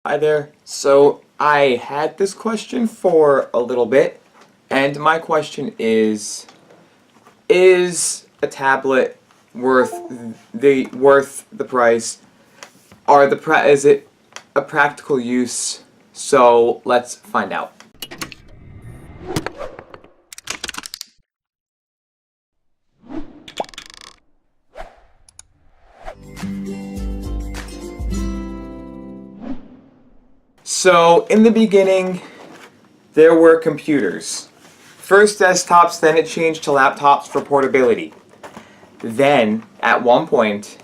Hi there. So I had this question for a little bit, and my question is a tablet worth the price? Is it a practical use? So let's find out. So in the beginning, there were computers. First desktops, then it changed to laptops for portability. Then, at one point,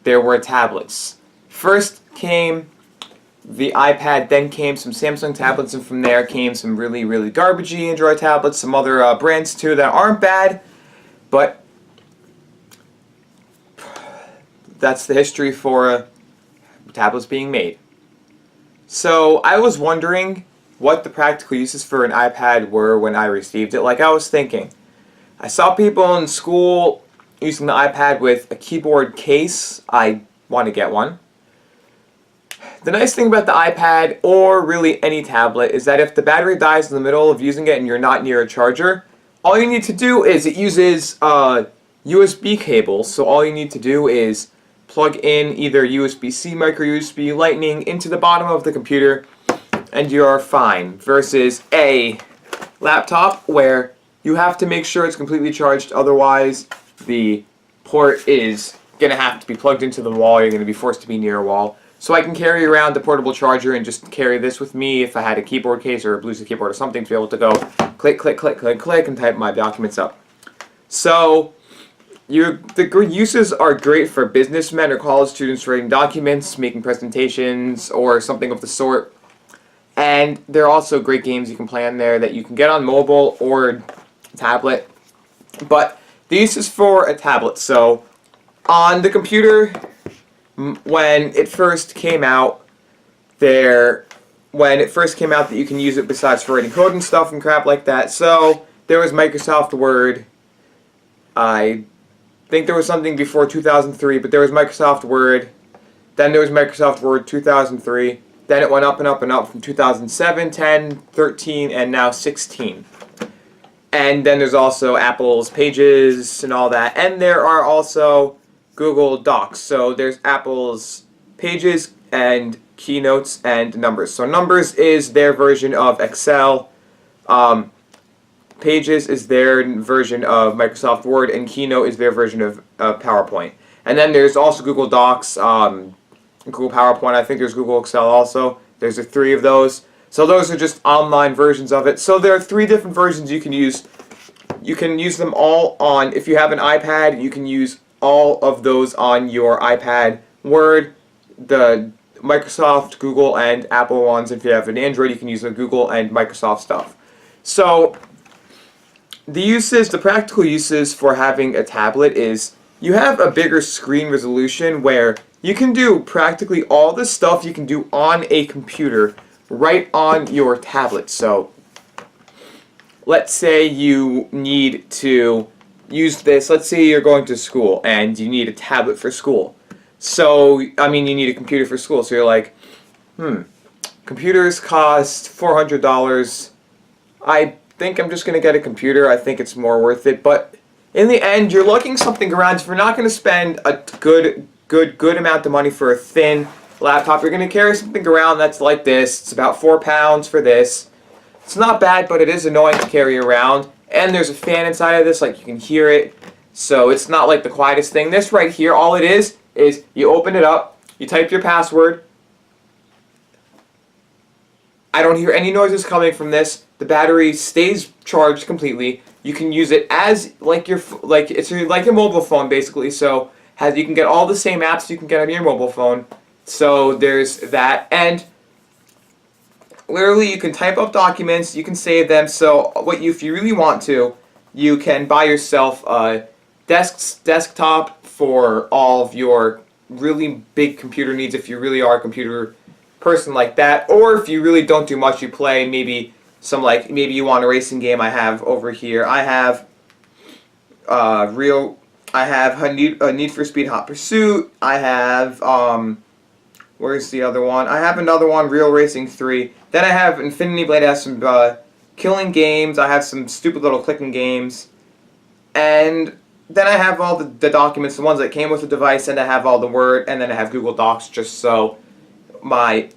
there were tablets. First came the iPad, then came some Samsung tablets, and from there came some really, really garbagey Android tablets, some other brands too that aren't bad, but that's the history for tablets being made. So I was wondering what the practical uses for an iPad were when I received it. Like I was thinking, I saw people in school using the iPad with a keyboard case. I want to get one. The nice thing about the iPad, or really any tablet, is that if the battery dies in the middle of using it and you're not near a charger, all you need to do is it uses USB cables. So all you need to do is plug in either USB-C, micro USB, Lightning into the bottom of the computer, and you're fine. Versus a laptop where you have to make sure it's completely charged, otherwise the port is going to have to be plugged into the wall. You're going to be forced to be near a wall. So I can carry around the portable charger and just carry this with me if I had a keyboard case or a Bluetooth keyboard or something to be able to go click, click, click, click, click, and type my documents up. So the uses are great for businessmen or college students writing documents, making presentations, or something of the sort. And there are also great games you can play on there that you can get on mobile or tablet. But the use is for a tablet. So on the computer, when it first came out, that you can use it besides for writing code and stuff and crap like that. So there was Microsoft Word. I think there was something before 2003, but there was Microsoft Word. Then there was Microsoft Word 2003. Then it went up and up and up from 2007, 10, 13, and now 16. And then there's also Apple's Pages and all that. And there are also Google Docs. So there's Apple's Pages and Keynotes and Numbers. So Numbers is their version of Excel. Pages is their version of Microsoft Word, and Keynote is their version of PowerPoint. And then there's also Google Docs, Google PowerPoint. I think there's Google Excel also. There's three of those. So those are just online versions of it. So there are three different versions you can use. You can use them all on, if you have an iPad, you can use all of those on your iPad. Word, the Microsoft, Google, and Apple ones. If you have an Android, you can use the Google and Microsoft stuff. So the practical uses for having a tablet is you have a bigger screen resolution where you can do practically all the stuff you can do on a computer right on your tablet. So let's say you need to use this. Let's say you're going to school and you need a tablet for school. So, you need a computer for school. So you're like, computers cost $400. I think I'm just going to get a computer. I think it's more worth it. But in the end, you're looking something around. If you're not going to spend a good amount of money for a thin laptop, you're going to carry something around that's like this. It's about 4 pounds for this. It's not bad, but it is annoying to carry around. And there's a fan inside of this, like you can hear it. So it's not like the quietest thing. This right here, all it is you open it up, you type your password. I don't hear any noises coming from this. The battery stays charged completely. You can use it as it's like a mobile phone basically. So you can get all the same apps you can get on your mobile phone. So there's that, and literally you can type up documents, you can save them. So if you really want to, you can buy yourself a desktop for all of your really big computer needs if you really are a computer person like that, or if you really don't do much, you play maybe you want a racing game. I have over here. I have a Need for Speed Hot Pursuit. I have Where's the other one? I have another one, Real Racing 3. Then I have Infinity Blade. Has some killing games. I have some stupid little clicking games. And then I have all the documents, the ones that came with the device, and I have all the Word, and then I have Google Docs just so my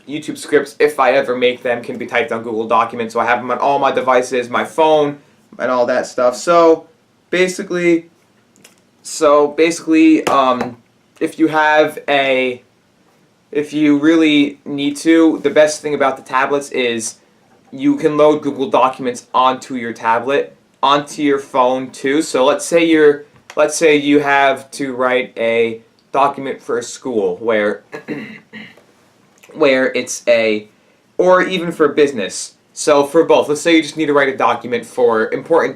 YouTube scripts, if I ever make them, can be typed on Google Documents. So I have them on all my devices, my phone, and all that stuff. So basically, if you really need to, the best thing about the tablets is you can load Google Documents onto your tablet, onto your phone too. So let's say you have to write a document for a school where it's or even for business. So for both, let's say you just need to write a document for important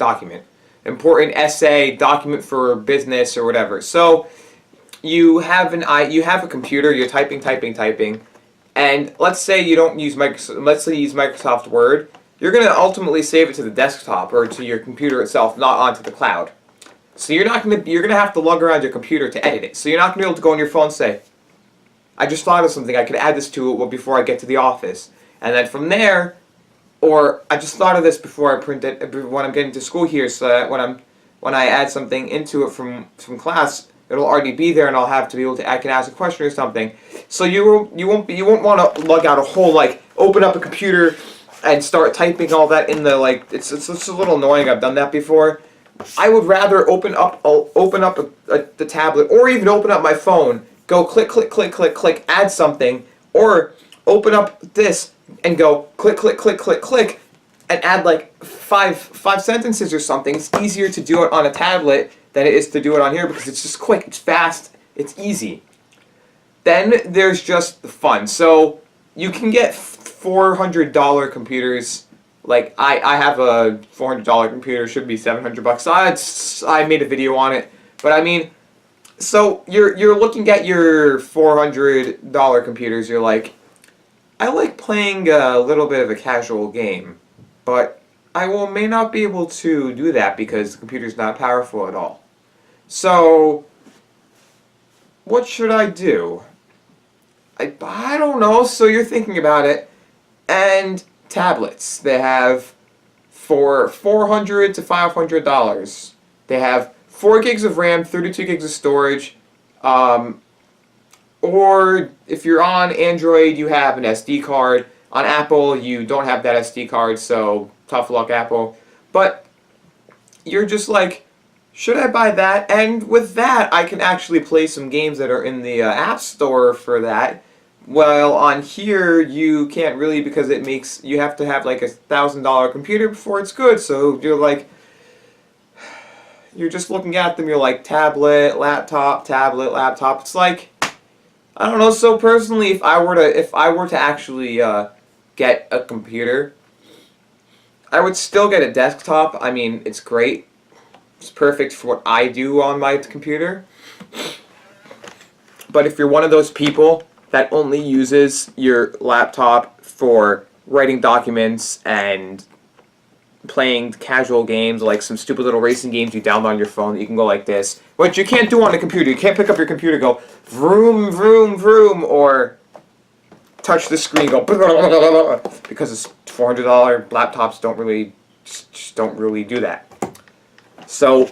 essay, document for business or whatever. So you have a computer, you're typing, and let's say you don't use let's say you use Microsoft Word. You're going to ultimately save it to the desktop or to your computer itself, not onto the cloud. So you're going to have to lug around your computer to edit it. So you're not going to be able to go on your phone and say, I just thought of something, I could add this to it before I get to the office. And then from there, or I just thought of this before I print it, when I'm getting to school here, so that when I add something into it from class, it'll already be there, and I'll have to be able to. I can ask a question or something. So you won't want to lug out a whole open up a computer and start typing all that in the It's a little annoying. I've done that before. I would rather open up the tablet or even open up my phone. Go click, add something, or open up this and go click, and add five sentences or something. It's easier to do it on a tablet than it is to do it on here because it's just quick, it's fast, it's easy. Then there's just the fun. So you can get $400 computers. I have a $400 computer, should be $700. I made a video on it, but I mean, so you're looking at your $400 computers. You're like, I like playing a little bit of a casual game, but I may not be able to do that because the computer's not powerful at all. So what should I do? I don't know. So you're thinking about it, and tablets. They have for $400 to $500. They have 4 gigs of RAM, 32 gigs of storage, or if you're on Android, you have an SD card. On Apple, you don't have that SD card, so tough luck, Apple. But you're just like, should I buy that? And with that, I can actually play some games that are in the App Store for that. Well, on here, you can't really because you have to have $1,000 computer before it's good. So you're just looking at them, you're like, tablet, laptop. It's like, I don't know. So personally, if I were to actually get a computer, I would still get a desktop. I mean, it's great. It's perfect for what I do on my computer. But if you're one of those people that only uses your laptop for writing documents and playing casual games, like some stupid little racing games you download on your phone that you can go like this, which you can't do on a computer. You can't pick up your computer, go vroom, vroom, vroom, or touch the screen, go because it's $400 laptops just don't really do that. So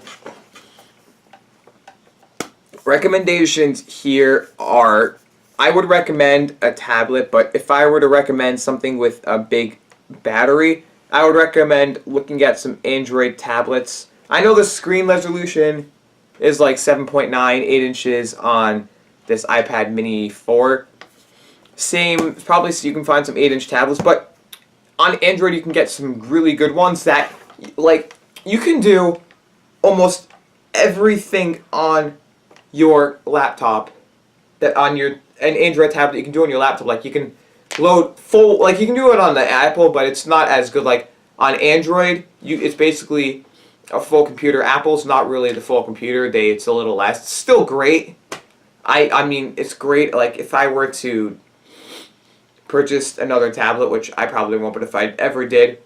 recommendations here are, I would recommend a tablet, but if I were to recommend something with a big battery, I would recommend looking at some Android tablets. I know the screen resolution is 7.9, 8 inches on this iPad mini 4. Same, probably so you can find some 8-inch tablets, but on Android you can get some really good ones that, you can do almost everything on your laptop that on an Android tablet you can do on your laptop. You can load full, you can do it on the Apple, but it's not as good. On Android, it's basically a full computer. Apple's not really the full computer. It's a little less. It's still great. I mean, it's great. If I were to purchase another tablet, which I probably won't, but if I ever did,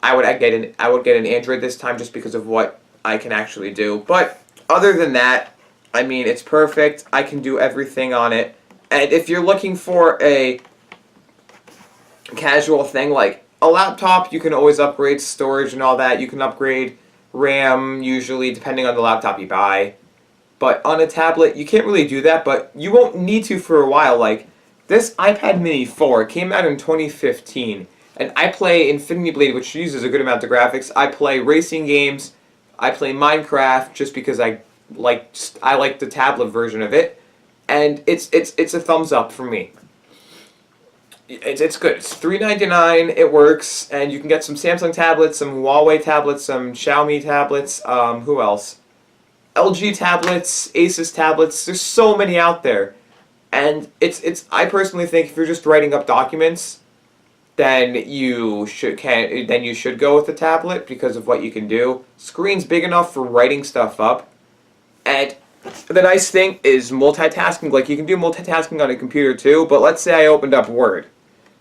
I would get an Android this time just because of what I can actually do. But other than that, I mean, it's perfect. I can do everything on it. And if you're looking for a casual thing like a laptop, you can always upgrade storage and all that. You can upgrade RAM, usually, depending on the laptop you buy. But on a tablet, you can't really do that, but you won't need to for a while. Like, this iPad Mini 4 came out in 2015, and I play Infinity Blade, which uses a good amount of graphics. I play racing games. I play Minecraft just because I like the tablet version of it, and it's a thumbs up for me. It's good. It's $3.99. It works, and you can get some Samsung tablets, some Huawei tablets, some Xiaomi tablets. Who else? LG tablets, Asus tablets. There's so many out there, and it's. I personally think if you're just writing up documents, then you should go with the tablet because of what you can do. Screen's big enough for writing stuff up, and the nice thing is multitasking. Like, you can do multitasking on a computer too. But let's say I opened up Word.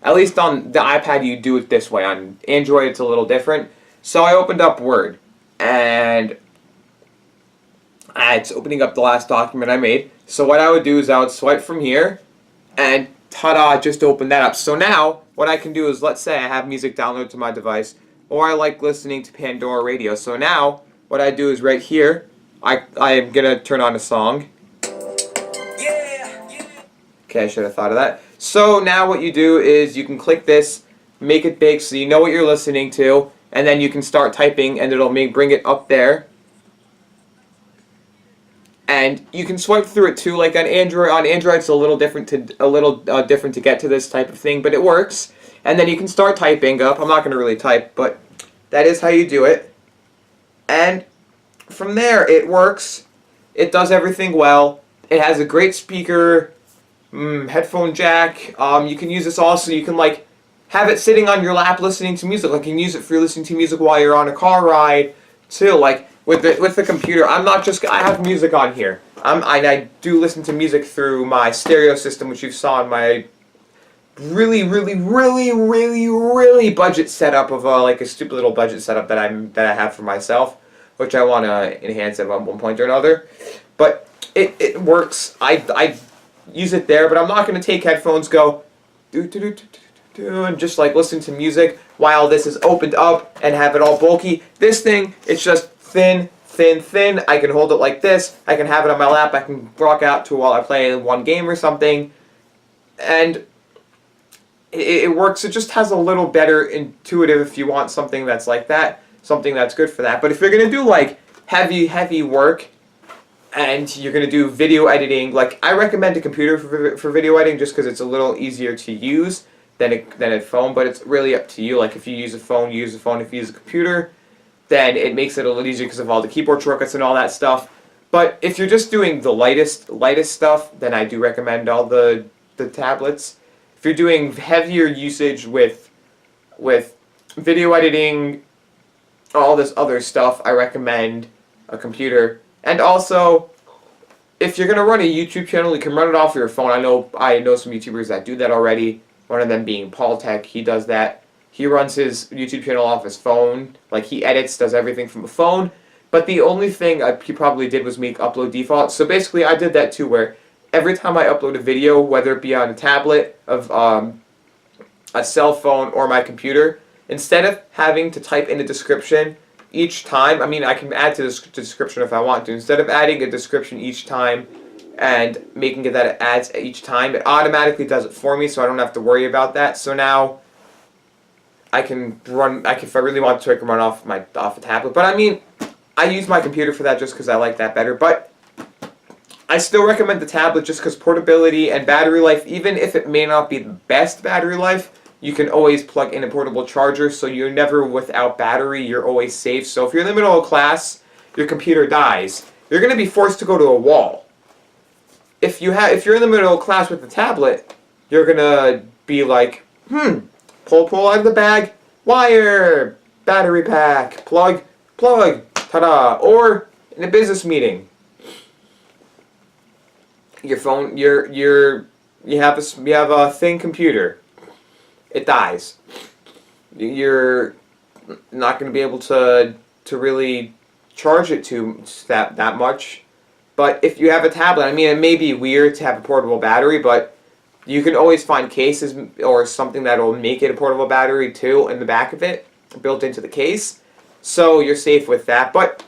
At least on the iPad, you do it this way. On Android, it's a little different. So I opened up Word, and it's opening up the last document I made. So what I would do is I would swipe from here, and ta-da, just open that up. So now, what I can do is, let's say I have music downloaded to my device, or I like listening to Pandora radio. So now, what I do is right here, I am going to turn on a song. Okay, I should have thought of that. So now what you do is you can click this, make it big so you know what you're listening to, and then you can start typing and it'll bring it up there. And you can swipe through it too, like on Android. On Android, it's a little different to get to this type of thing, but it works. And then you can start typing up. I'm not going to really type, but that is how you do it. And from there, it works. It does everything well. It has a great speaker, headphone jack. You can use this also. You can like have it sitting on your lap listening to music. Like, you can use it for listening to music while you're on a car ride too. Like with the computer, I have music on here. I do listen to music through my stereo system, which you saw in my really budget setup of like a stupid little budget setup that I have for myself, which I want to enhance at one point or another. But it works. I use it there, but I'm not going to take headphones, go and just like listen to music while this is opened up and have it all bulky. This thing, it's just thin. I can hold it like this. I can have it on my lap. I can rock out to while I play one game or something, and it works. It just has a little better intuitive if you want something that's like that, something that's good for that. But if you're gonna do like heavy work and you're gonna do video editing, like, I recommend a computer for video editing just because it's a little easier to use than a phone. But it's really up to you. Like, if you use a phone, you use a phone. If you use a computer, then it makes it a little easier because of all the keyboard shortcuts and all that stuff. But if you're just doing the lightest stuff, then I do recommend all the tablets. If you're doing heavier usage with video editing, all this other stuff, I recommend a computer. And also, if you're gonna run a YouTube channel, you can run it off your phone. I know some YouTubers that do that already. One of them being Paul Tech, he does that. He runs his YouTube channel off his phone. Like, he edits, does everything from a phone. But the only thing he probably did was make upload default. So basically, I did that too, where every time I upload a video, whether it be on a tablet, of a cell phone, or my computer, instead of having to type in a description each time, I mean, I can add to the description if I want to. Instead of adding a description each time and making it that it adds each time, it automatically does it for me, so I don't have to worry about that. So now I can run. If I really want to, I can run off a tablet. But I mean, I use my computer for that just because I like that better. But I still recommend the tablet just because portability and battery life, even if it may not be the best battery life, you can always plug in a portable charger, so you're never without battery. You're always safe. So if you're in the middle of class, your computer dies, you're going to be forced to go to a wall. If you're in the middle of class with the tablet, you're going to be like, pull out of the bag, wire, battery pack, plug, ta-da. Or in a business meeting, your phone, you have a thin computer, it dies. You're not going to be able to really charge it to that much. But if you have a tablet, I mean, it may be weird to have a portable battery, but You can always find cases or something that will make it a portable battery too in the back of it, built into the case. So you're safe with that. But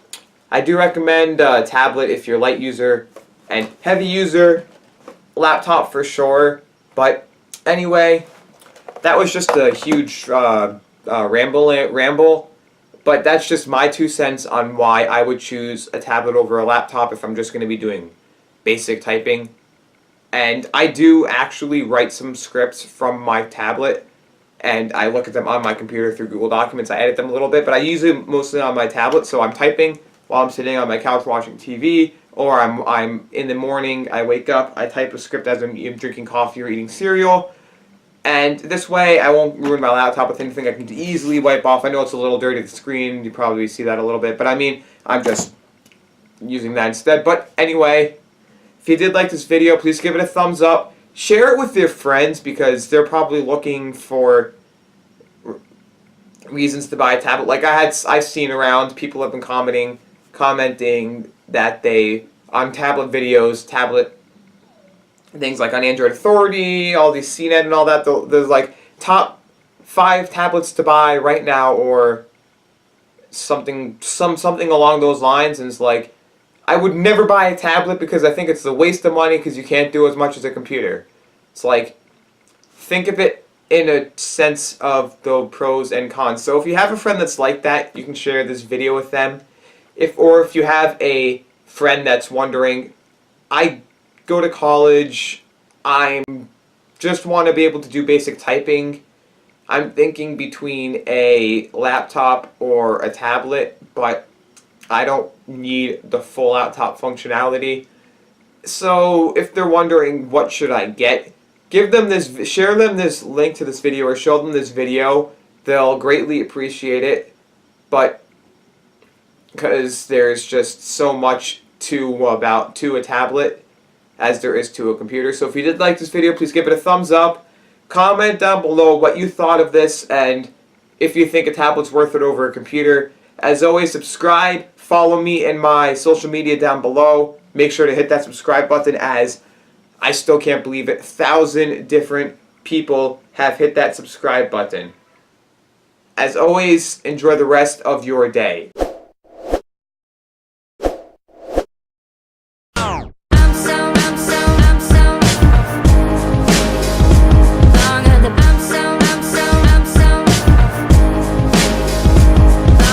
I do recommend a tablet if you're a light user and heavy user. Laptop for sure. But anyway, that was just a huge ramble. But that's just my 2 cents on why I would choose a tablet over a laptop if I'm just going to be doing basic typing. And I do actually write some scripts from my tablet, and I look at them on my computer through Google Documents. I edit them a little bit, but I use it mostly on my tablet, so I'm typing while I'm sitting on my couch watching TV, or I'm in the morning, I wake up, I type a script as I'm drinking coffee or eating cereal. And this way, I won't ruin my laptop with anything I can easily wipe off. I know it's a little dirty, the screen, you probably see that a little bit, but I mean, I'm just using that instead. But anyway, if you did like this video, please give it a thumbs up. Share it with your friends because they're probably looking for reasons to buy a tablet. Like I've seen around, people have been commenting that they, on tablet videos, tablet things like on Android Authority, all these CNET and all that, there's like top 5 tablets to buy right now, or something along those lines, and it's like, I would never buy a tablet because I think it's a waste of money because you can't do as much as a computer. It's like, think of it in a sense of the pros and cons. So if you have a friend that's like that, you can share this video with them. Or if you have a friend that's wondering, I go to college, I just want to be able to do basic typing, I'm thinking between a laptop or a tablet, but I don't need the full laptop functionality. So if they're wondering what should I get, share them this link to this video or show them this video. They'll greatly appreciate it, but because there's just so much to a tablet as there is to a computer. So if you did like this video, please give it a thumbs up. Comment down below what you thought of this and if you think a tablet's worth it over a computer. As always, subscribe, follow me in my social media down below. Make sure to hit that subscribe button, as I still can't believe it, 1,000 different people have hit that subscribe button. As always, enjoy the rest of your day.